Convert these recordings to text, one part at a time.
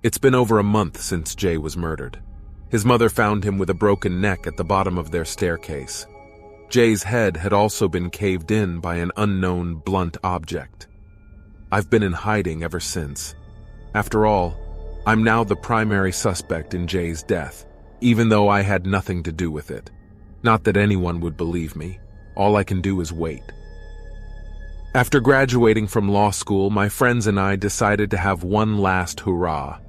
It's been over a month since Jay was murdered. His mother found him with a broken neck at the bottom of their staircase. Jay's head had also been caved in by an unknown blunt object. I've been in hiding ever since. After all, I'm now the primary suspect in Jay's death, even though I had nothing to do with it. Not that anyone would believe me. All I can do is wait. After graduating from law school, my friends and I decided to have one last hurrah.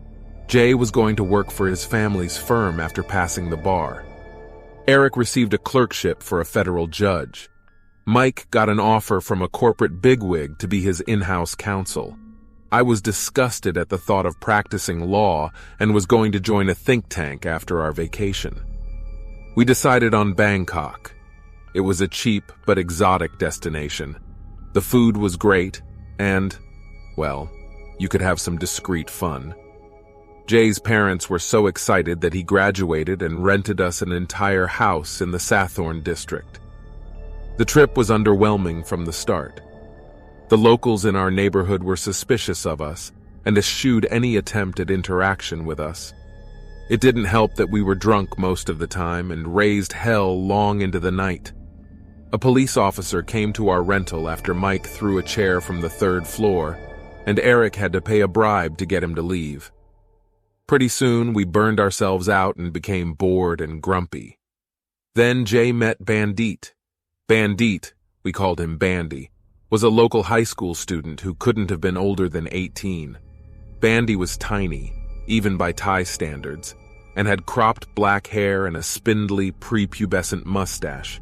Jay was going to work for his family's firm after passing the bar. Eric received a clerkship for a federal judge. Mike got an offer from a corporate bigwig to be his in-house counsel. I was disgusted at the thought of practicing law and was going to join a think tank after our vacation. We decided on Bangkok. It was a cheap but exotic destination. The food was great and, well, you could have some discreet fun. Jay's parents were so excited that he graduated and rented us an entire house in the Sathorn district. The trip was underwhelming from the start. The locals in our neighborhood were suspicious of us and eschewed any attempt at interaction with us. It didn't help that we were drunk most of the time and raised hell long into the night. A police officer came to our rental after Mike threw a chair from the third floor, and Eric had to pay a bribe to get him to leave. Pretty soon, we burned ourselves out and became bored and grumpy. Then Jay met Bandit. Bandit, we called him Bandy, was a local high school student who couldn't have been older than 18. Bandy was tiny, even by Thai standards, and had cropped black hair and a spindly, prepubescent mustache.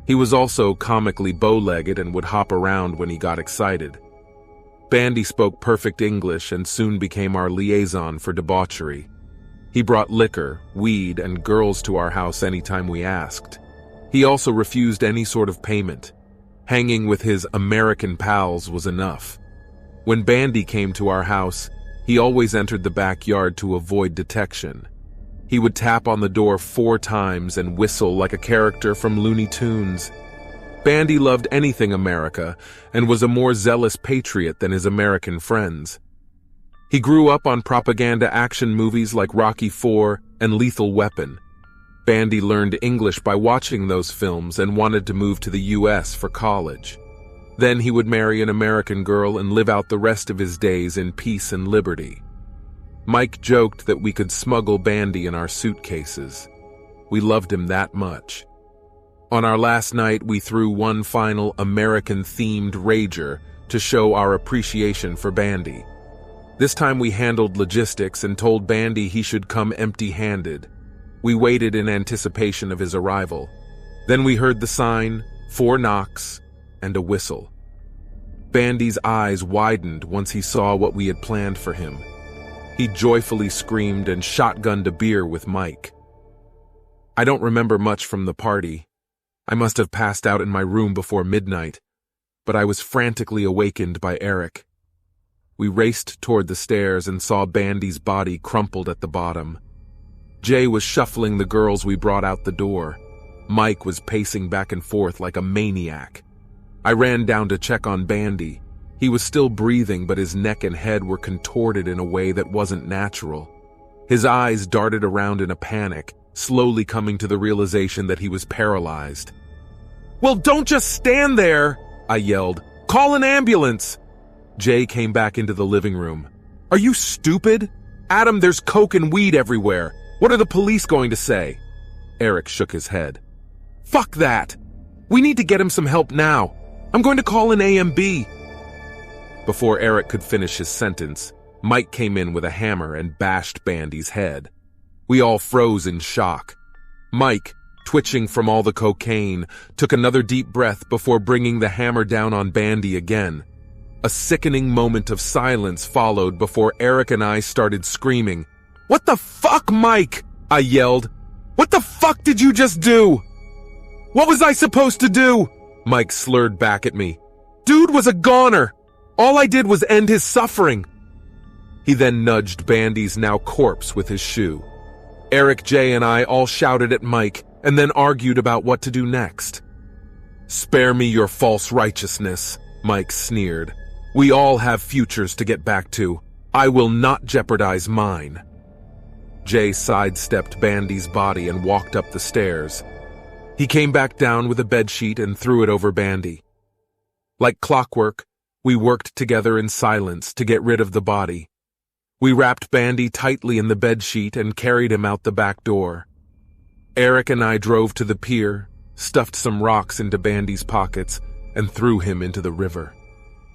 He was also comically bow-legged and would hop around when he got excited. Bandy spoke perfect English and soon became our liaison for debauchery. He brought liquor, weed, and girls to our house anytime we asked. He also refused any sort of payment. Hanging with his American pals was enough. When Bandy came to our house, he always entered the backyard to avoid detection. He would tap on the door 4 times and whistle like a character from Looney Tunes. Bandy loved anything America and was a more zealous patriot than his American friends. He grew up on propaganda action movies like Rocky IV and Lethal Weapon. Bandy learned English by watching those films and wanted to move to the US for college. Then he would marry an American girl and live out the rest of his days in peace and liberty. Mike joked that we could smuggle Bandy in our suitcases. We loved him that much. On our last night, we threw one final American-themed rager to show our appreciation for Bandy. This time we handled logistics and told Bandy he should come empty-handed. We waited in anticipation of his arrival. Then we heard the sign, 4 knocks, and a whistle. Bandy's eyes widened once he saw what we had planned for him. He joyfully screamed and shotgunned a beer with Mike. I don't remember much from the party. I must have passed out in my room before midnight, but I was frantically awakened by Eric. We raced toward the stairs and saw Bandy's body crumpled at the bottom. Jay was shuffling the girls we brought out the door. Mike was pacing back and forth like a maniac. I ran down to check on Bandy. He was still breathing, but his neck and head were contorted in a way that wasn't natural. His eyes darted around in a panic, slowly coming to the realization that he was paralyzed. "Well, don't just stand there!" I yelled. "Call an ambulance!" Jay came back into the living room. "Are you stupid? Adam, there's coke and weed everywhere. What are the police going to say?" Eric shook his head. "Fuck that! We need to get him some help now. I'm going to call an AMB." Before Eric could finish his sentence, Mike came in with a hammer and bashed Bandy's head. We all froze in shock. Mike, twitching from all the cocaine, took another deep breath before bringing the hammer down on Bandy again. A sickening moment of silence followed before Eric and I started screaming. "What the fuck, Mike?" I yelled. "What the fuck did you just do?" "What was I supposed to do?" Mike slurred back at me. "Dude was a goner. All I did was end his suffering." He then nudged Bandy's now corpse with his shoe. Eric, Jay, and I all shouted at Mike and then argued about what to do next. "Spare me your false righteousness," Mike sneered. "We all have futures to get back to. I will not jeopardize mine. Jay sidestepped Bandy's body and walked up the stairs. He came back down with a bedsheet and threw it over Bandy. Like clockwork, we worked together in silence to get rid of the body. We wrapped Bandy tightly in the bedsheet and carried him out the back door. Eric and I drove to the pier, stuffed some rocks into Bandy's pockets, and threw him into the river.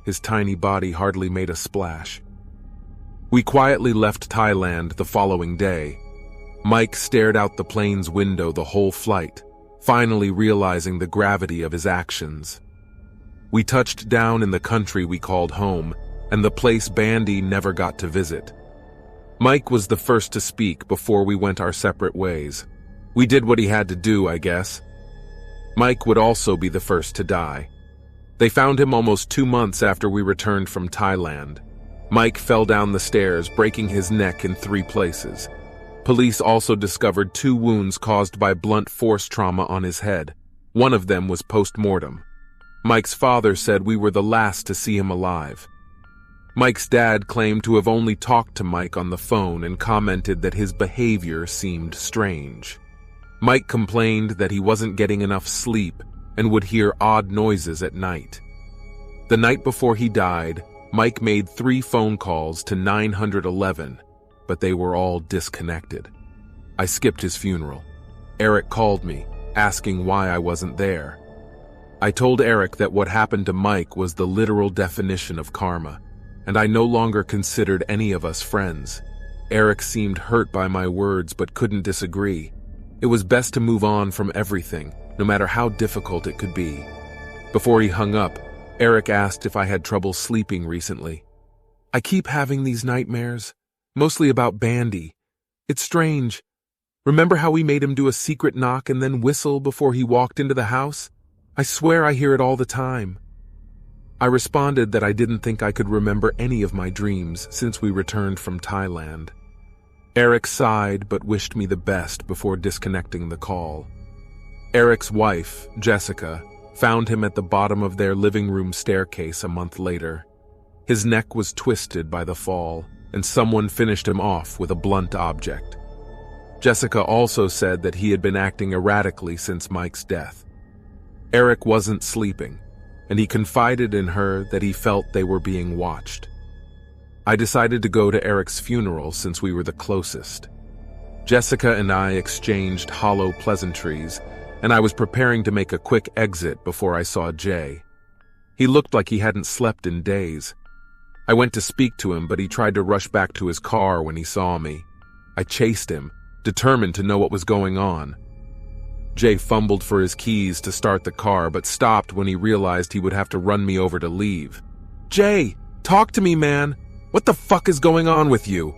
His tiny body hardly made a splash. We quietly left Thailand the following day. Mike stared out the plane's window the whole flight, finally realizing the gravity of his actions. We touched down in the country we called home, and the place Bandy never got to visit. Mike was the first to speak before we went our separate ways. We did what he had to do, I guess. Mike would also be the first to die. They found him almost 2 months after we returned from Thailand. Mike fell down the stairs, breaking his neck in 3 places. Police also discovered 2 wounds caused by blunt force trauma on his head. One of them was post-mortem. Mike's father said we were the last to see him alive. Mike's dad claimed to have only talked to Mike on the phone and commented that his behavior seemed strange. Mike complained that he wasn't getting enough sleep and would hear odd noises at night. The night before he died, Mike made 3 phone calls to 911, but they were all disconnected. I skipped his funeral. Eric called me, asking why I wasn't there. I told Eric that what happened to Mike was the literal definition of karma, and I no longer considered any of us friends. Eric seemed hurt by my words but couldn't disagree. It was best to move on from everything, no matter how difficult it could be. Before he hung up, Eric asked if I had trouble sleeping recently. I keep having these nightmares, mostly about Bandy. It's strange. Remember how we made him do a secret knock and then whistle before he walked into the house? I swear I hear it all the time. I responded that I didn't think I could remember any of my dreams since we returned from Thailand. Eric sighed but wished me the best before disconnecting the call. Eric's wife, Jessica, found him at the bottom of their living room staircase a month later. His neck was twisted by the fall, and someone finished him off with a blunt object. Jessica also said that he had been acting erratically since Mike's death. Eric wasn't sleeping, and he confided in her that he felt they were being watched. I decided to go to Eric's funeral since we were the closest. Jessica and I exchanged hollow pleasantries, and I was preparing to make a quick exit before I saw Jay. He looked like he hadn't slept in days. I went to speak to him, but he tried to rush back to his car when he saw me. I chased him, determined to know what was going on. Jay fumbled for his keys to start the car, but stopped when he realized he would have to run me over to leave. Jay, talk to me, man. What the fuck is going on with you?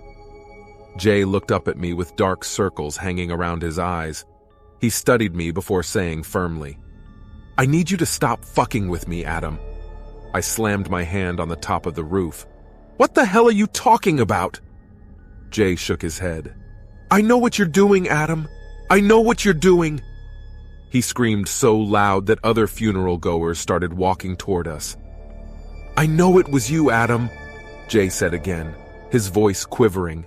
Jay looked up at me with dark circles hanging around his eyes. He studied me before saying firmly, I need you to stop fucking with me, Adam. I slammed my hand on the top of the roof. What the hell are you talking about? Jay shook his head. I know what you're doing, Adam. I know what you're doing. He screamed so loud that other funeral goers started walking toward us. I know it was you, Adam, Jay said again, his voice quivering.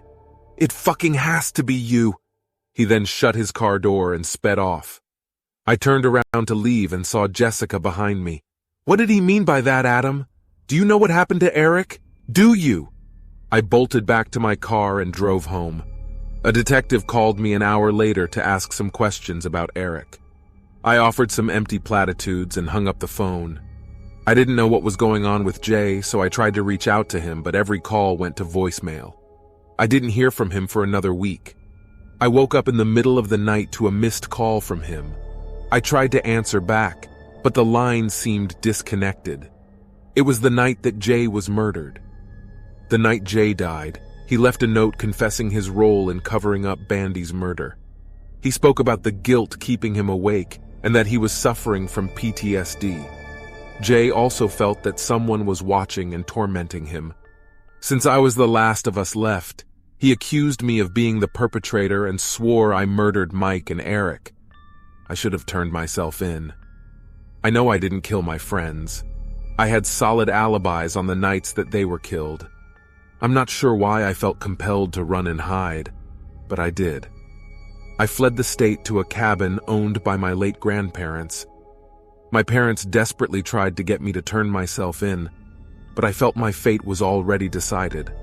It fucking has to be you. He then shut his car door and sped off. I turned around to leave and saw Jessica behind me. What did he mean by that, Adam? Do you know what happened to Eric? Do you? I bolted back to my car and drove home. A detective called me an hour later to ask some questions about Eric. I offered some empty platitudes and hung up the phone. I didn't know what was going on with Jay, so I tried to reach out to him, but every call went to voicemail. I didn't hear from him for another week. I woke up in the middle of the night to a missed call from him. I tried to answer back, but the line seemed disconnected. It was the night that Jay was murdered. The night Jay died, he left a note confessing his role in covering up Bandy's murder. He spoke about the guilt keeping him awake and that he was suffering from PTSD. Jay also felt that someone was watching and tormenting him. Since I was the last of us left, he accused me of being the perpetrator and swore I murdered Mike and Eric. I should have turned myself in. I know I didn't kill my friends. I had solid alibis on the nights that they were killed. I'm not sure why I felt compelled to run and hide, but I did. I fled the state to a cabin owned by my late grandparents. My parents desperately tried to get me to turn myself in, but I felt my fate was already decided.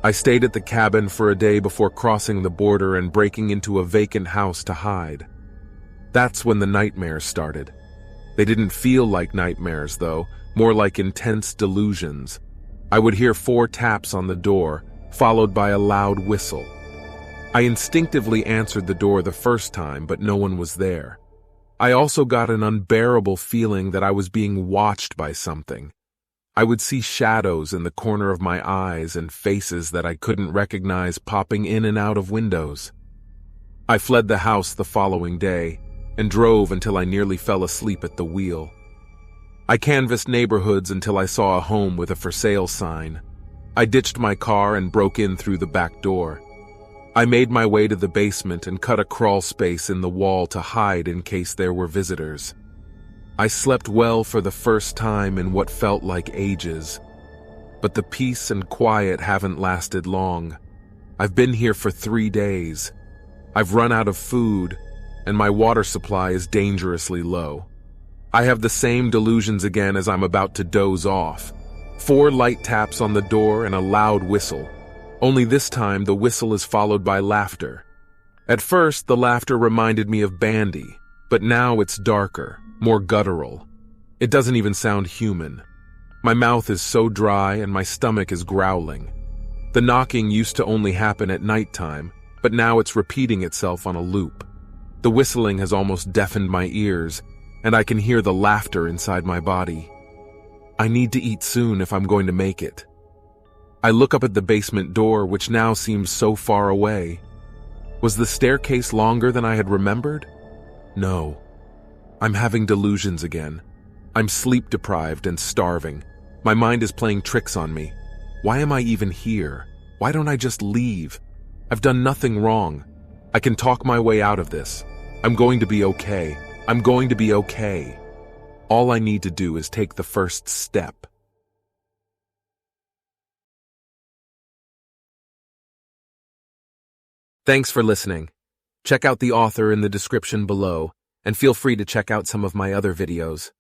I stayed at the cabin for a day before crossing the border and breaking into a vacant house to hide. That's when the nightmares started. They didn't feel like nightmares, though, more like intense delusions. I would hear 4 taps on the door, followed by a loud whistle. I instinctively answered the door the first time, but no one was there. I also got an unbearable feeling that I was being watched by something. I would see shadows in the corner of my eyes and faces that I couldn't recognize popping in and out of windows. I fled the house the following day and drove until I nearly fell asleep at the wheel. I canvassed neighborhoods until I saw a home with a for sale sign. I ditched my car and broke in through the back door. I made my way to the basement and cut a crawl space in the wall to hide in case there were visitors. I slept well for the first time in what felt like ages. But the peace and quiet haven't lasted long. I've been here for 3 days. I've run out of food, and my water supply is dangerously low. I have the same delusions again as I'm about to doze off. 4 light taps on the door and a loud whistle. Only this time the whistle is followed by laughter. At first, the laughter reminded me of Bandy, but now it's darker, more guttural. It doesn't even sound human. My mouth is so dry and my stomach is growling. The knocking used to only happen at nighttime, but now it's repeating itself on a loop. The whistling has almost deafened my ears, and I can hear the laughter inside my body. I need to eat soon if I'm going to make it. I look up at the basement door, which now seems so far away. Was the staircase longer than I had remembered? No. I'm having delusions again. I'm sleep-deprived and starving. My mind is playing tricks on me. Why am I even here? Why don't I just leave? I've done nothing wrong. I can talk my way out of this. I'm going to be okay. I'm going to be okay. All I need to do is take the first step. Thanks for listening. Check out the author in the description below, and feel free to check out some of my other videos.